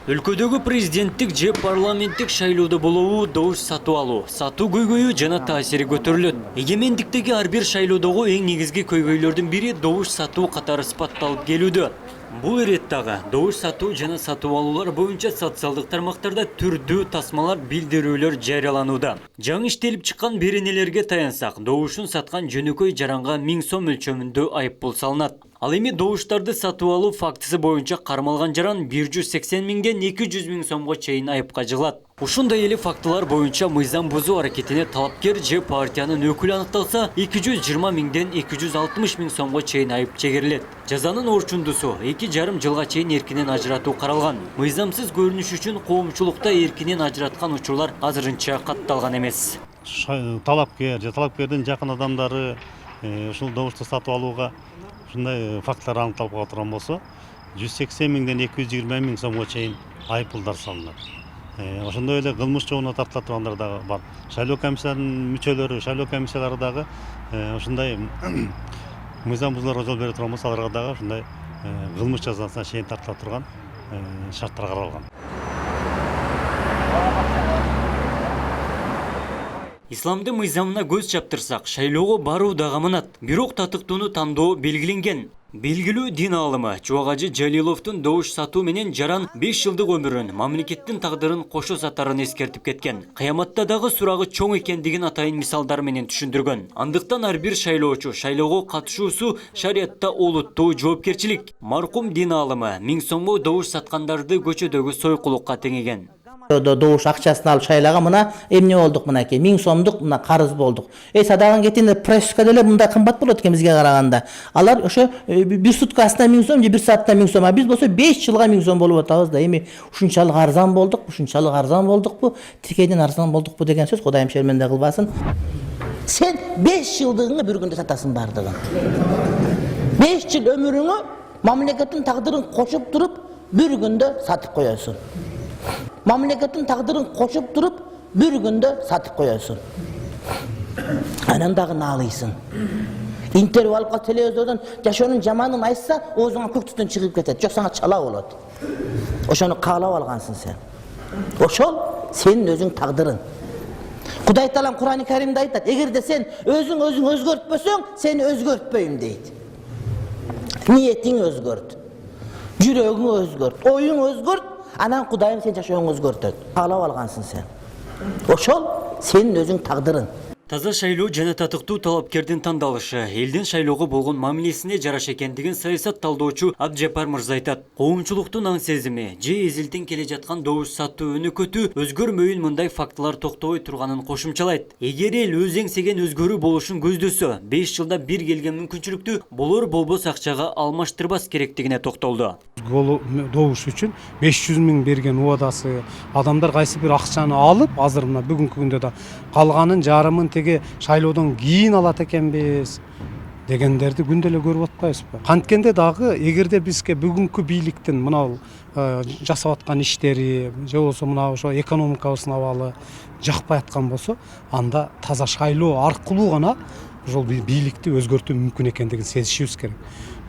Өлкөдөгү президенттик же парламенттик шайлоодо болобу добуш сатып алуу, сатуу көйгөйү жана таасири көтөрүлөт. Эгемендиктеги ар бир шайлоодогу эң негизги көйгөйлөрдүн бири добуш сатуу катары сыпатталып келүүдө. Бул иреттагы добуш сатуу жана сатып алуулар боюнча социалдык тармактарда түрдүү тасмалар, билдирүүлөр жарыяланууда. Жаңы иштелип чыккан беренелерге таянсак, добушун саткан жөнөкөй жаранга 1000 сом өлчөмүндө айыппул салынат. Ал эми добуштарды сатып алуу фактысы боюнча кармалган жаран 180 миңден 200 миң сомго чейин айыпка жыгылат. Ушундай эле фактылар боюнча мыйзам бузуу аракетине талапкер же партиянын өкүлү аныкталса 220 миңден 260 миң сомго чейин айып чегерилет. Жазанын орчундусу 2,5 жылга чейин эркинен ажыратуу каралган. Мыйзамсыз көрүнүш үчүн коомчулукта эркинен ажыраткан учурлар азырынча катталган эмес. Талапкер же талапкердин жакын адамдары ушул добушту сатып алууга ушундай факттар аныкталып отурган болсо 180 миңден 220 миң сомго чейин айыппулдар салынат. Ошондой эле кылмыш жообуна тартыла тургандар дагы бар. Шайлоо комиссиянын мүчөлөрү, шайлоо комиссиялары дагы ушундай мыйзам бузууларга жол бере турган болсо аларга дагы ушундай кылмыш жазасына чейин тартыла турган шарттар каралган. Исламдын мыйзамына көз чаптырсак, шайлоого баруу дагы мынат. Бирок татыктууну тандоо белгиленген. Белгилүү дин аалымы Чубак Жалиловдун добуш сатуу менен жаран 5 жылдык өмүрүн, мамлекеттин тагдырын кошо сатарын эскертип кеткен. Кыяматта дагы сурагы чоң экендигин атайын мисалдар менен түшүндүргөн. Андыктан ар бир шайлоочу шайлоого катышуусу шариятта олуттуу жоопкерчилик. Маркум дин аалымы 1000 сомго добуш саткандарды көчөдөгү сойкулукка теңеген. Добуш акчасын алып шайлага мына эмне болдук, мынакей 1000 сомдук мына карыз болдук. Садагын кетинде пресска деле мындай кымбат болот экен бизге караганда. Алар ошо бир суткасына 1000 сом же бир саатта 1000 сом, а биз болсо 5 жылга 1000 сом болуп атабыз да. Эми ушунчалык арзан болдукпу, тикейден арзан болдукпу деген сөз Кудайым шерменде кылбасын. Сен 5 жылдыгыңы бир күндө сатасың бардыгын. 5 жыл өмүрүңө мамлекеттин тагдырын кошуп туруп бир күндө сатып коесуң. Мамлекеттин тагдырын кошуп туруп бир күндө сатып коесуң. Анан дагы наалыйсың. Интервью алып калып телевизордон жашоонун жаманын айтса, оозуңа көк түтүн чыгып кетет. Жок, сага чала болот. Ошону каалап алгансың сен. Ошол сенин өзүң тагдырың. Кудай Таалам Кур'ан-ы Каримде айтат: эгерде сен өзүң өзгөртпөсөң, сени өзгөртпөйм дейт. Ниетиң өзгөрт. Жүрөгүң өзгөрт, оюң өзгөрт. Анан Кудайым сен жашооңду өзгөртөт. Каалап алгансың сен. Ошол сенин өзүң тагдырың. Таза шайлоо жана татыктуу талапкердин тандалышы элдин шайлоого болгон мамилесине жараша экендигин саясат талдоочу Абджапар мырза айтат. Коомчулуктун аң сезими же эзилтен келе жаткан добуш сатуу өнөкөтү өзгөрмөйүн мындай фактылар токтобой турганын кошумчалайт. Эгер эл өз эңсеген өзгөрүү болушун көздөсө, 5 жылда бир келген мүмкүнчүлүктү болор болбос акчага алмаштырбас керектигине токтолду. Добуш үчүн 500 миң берген убадасы, адамдар кайсы бир акчаны алып, азыр мына бүгүнкү күндө да калганын жарымын шайлоодон кийин алат экенбиз дегендерди күндө эле көрүп атпайбызбы? Канткенде дагы эгерде бизге бүгүнкү бийликтин мына жасап аткан иштери же болбосо мына ошо экономикабыздын абалы жакпай аткан болсо, анда таза шайлоо аркылуу гана ошол бийликти өзгөртүү мүмкүн экендигин сезишибиз керек.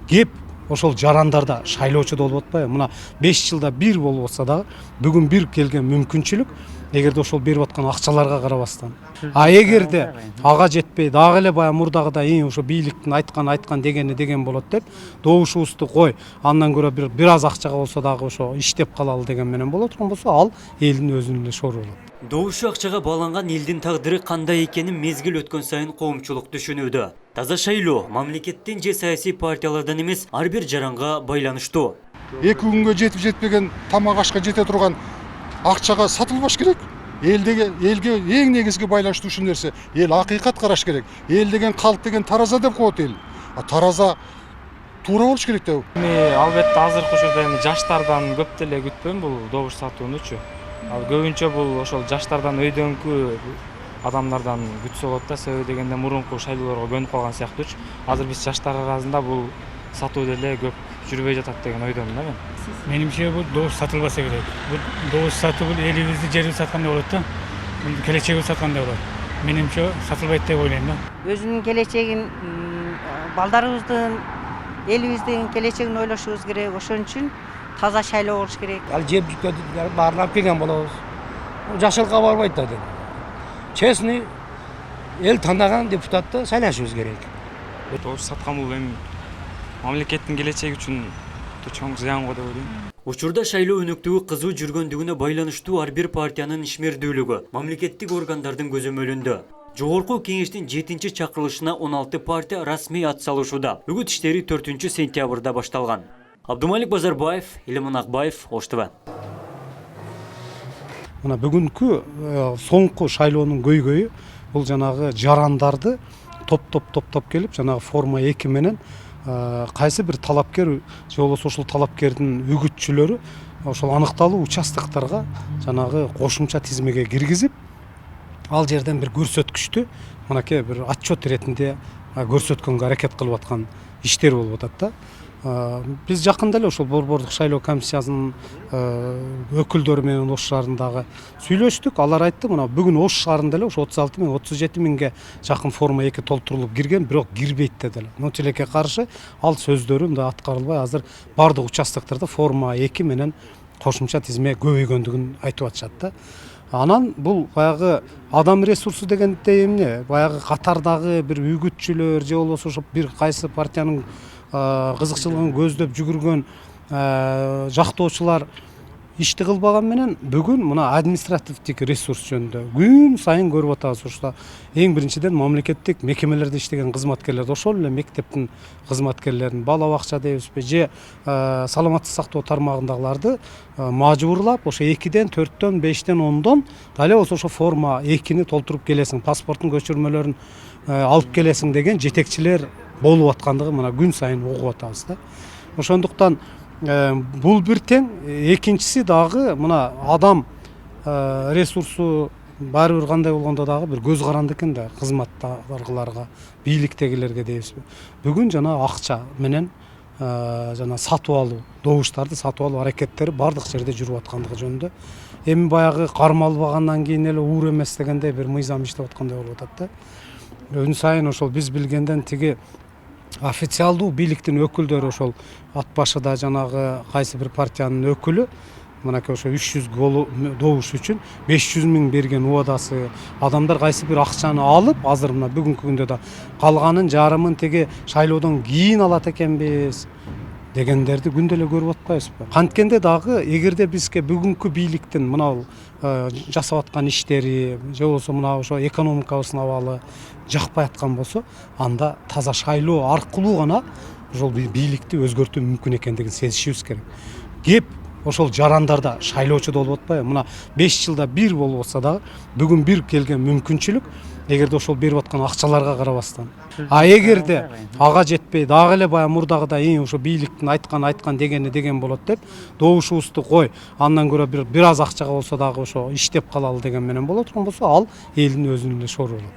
Кеп ошол жарандарда шайлоочуда болуп атпайбы? Мына 5 жылда бир болуп атса дагы бүгүн бир келген мүмкүнчүлүк эгерде ошол берип аткан акчаларга карабастан. А эгерде ага жетпей дагы эле баягы мурдагыдай ошо бийликтин айткан дегени деген болот деп, добушубузду кой, андан көрө бир аз акчага болсо дагы ошо иштеп калалы деген менен боло турган болсо, ал элдин өзүнүн эле шору болот. Добушу акчага байланган элдин тагдыры кандай экенин мезгил өткөн сайын коомчулук түшүнүүдө. Таза шайлоо мамлекеттин же саясий партиялардан эмес, ар бир жаранга байланыштуу. 2 күнгө жетип жетпеген тамак ашка жете турган акчага сатылбаш керек. Элге эң негизги байланыштуу ушул нерсе. Эл акыйкат караш керек. Эл деген калк деген тараза деп коет эл. Тараза туура болуш керек деп. Албетте азыркы учурда жаштардан көп деле күтпөйм бул добуш сатуунучу. Ал көбүнчө бул ошол жаштардан өйдөнгү адамдардан күтсө болот да, себеби дегенде мурунку шайлоолорго көнүп калган сыяктуучу. Азыр биз жаштар арасында бул сатуу деле көп жүрбөй жатат деген ойдомун да мен. Менимче бул добуш сатылбаса керек. Бул добуш сатуу бул элибизди жерибизди саткандай болот да. Бул келечегибизди саткандай болот. Менимче сатылбайт деп ойлойм да. Өзүнүн келечегин, балдарыбыздын элибиздин келечегин ойлошубуз керек. Ошон үчүн таза шайлоо болуш керек. Ал жер бүткөдү баарлап келген болобуз. Жашылыкка барбайт да. Честный эл тандаган депутатты шайлашыбыз керек. добуш саткан бул эми мамлекеттин келечеги үчүн чоң зыян го деп ойлойм. Учурда шайлоо өнөктүгү кызуу жүргөндүгүнө байланыштуу ар бир партиянын ишмердүүлүгү мамлекеттик органдардын көзөмөлүндө. Жогорку кеңештин 7-чакырылышына 16 партия расмий ат салышууда. Үгүт иштери 4-сентябрда башталган. Абдумалик Базарбаев, Илиман Акбаев, Ош ТВ. Мына бүгүнкү соңку шайлоонун көйгөйү бул жанагы жарандарды топтоп келип жанагы форма 2 менен кайсы бир талапкер же болбосо ошол талапкердин үгүтчүлөрү ошол аныкталуу участоктарга жанагы кошумча тизмеге киргизип ал жерден бир көрсөткүчтү мынакей бир отчет иретинде көрсөткөнгө аракет кылып аткан иштер болуп атат да. Биз жакында эле ошол Борбордук шайлоо комиссиясынын өкүлдөрү менен Ош шаарындагы сүйлөштүк. Алар айтты, мына бүгүн Ош шаарында эле 36 миң 37 миңге жакын форма 2 толтурулуп кирген, бирок кирбейт дедилер. Но тилекке каршы ал сөздөрү мындай аткарылбай, азыр бардык участоктарда форма 2 менен кошумча тизме көбөйгөндүгүн айтып атышат да. Анан бул баягы адам ресурсу дегенде эмне? Баягы катардагы бир үгүтчүлөр же болбосо ошо бир кайсы партиянын кызыкчылыгын көздөп жүгүргөн жактоочулар ишти кылбаган менен бүгүн мына административдик ресурс жөнүндө күн сайын көрүп атабыз. Ошо эң биринчиден мамлекеттик мекемелерде иштеген кызматкерлер, ошол эле мектептин кызматкерлерин, бала бакча дейбизби же саламаттык сактоо тармагындагыларды мажбурлап ошо 2ден 4дөн 5ден 10дон дале болсо ошо форма 2-ни толтуруп келесиң, паспорттун көчүрмөлөрүн алып келесиң деген жетекчилер болуп аткандыгы мына күн сайын угуп атабыз да. Ошондуктан бул бир тең, экинчиси дагы мына адам ресурсу баары бир кандай болгондо дагы бир көз каранды экен да кызматтагыларга, бийликтегилерге дейбизби. Бүгүн жана акча менен жана сатып алуу, добуштарды сатып алуу аракеттери бардык жерде жүрүп аткандыгы жөнүндө. Эми баягы кармалбагандан кийин эле уур эмес дегендей бир мыйзам иштеп аткандай болуп атат да. Өн сайын ошол биз билгенден тиги официалдуу бийликтин өкүлдөрү ошол ат башыда жанагы кайсы бир партиянын өкүлү мынакей ошо 300 добуш үчүн 500 миң берген убадасы, адамдар кайсы бир акчаны алып, азыр мына бүгүнкү күндө да калганын жарымын теги шайлоодон кийин алат экенбиз дегендерди күндө эле көрүп атпайбызбы? Канткенде дагы эгерде бизге бүгүнкү бийликтин мына жасап аткан иштери же болбосо мына ошо экономикабыздын абалы жакпай аткан болсо, анда таза шайлоо аркылуу гана ошол бийликти өзгөртүү мүмкүн экендигин сезишибиз керек. Кеп ошол жарандарда шайлоочу да болуп атпайбы? Мына 5 жылда бир болуп атса дагы бүгүн бир келген мүмкүнчүлүк эгерде ошол берип аткан акчаларга карабастан. Эгерде ага жетпей дагы эле баягы мурдагыдай ошо бийликтин айткан дегени деген болот деп добушубузду кой, андан көрө бир аз акчага болсо дагы ошо иштеп калалы деген менен боло турган болсо, ал элдин өзүнүн эле шору болот.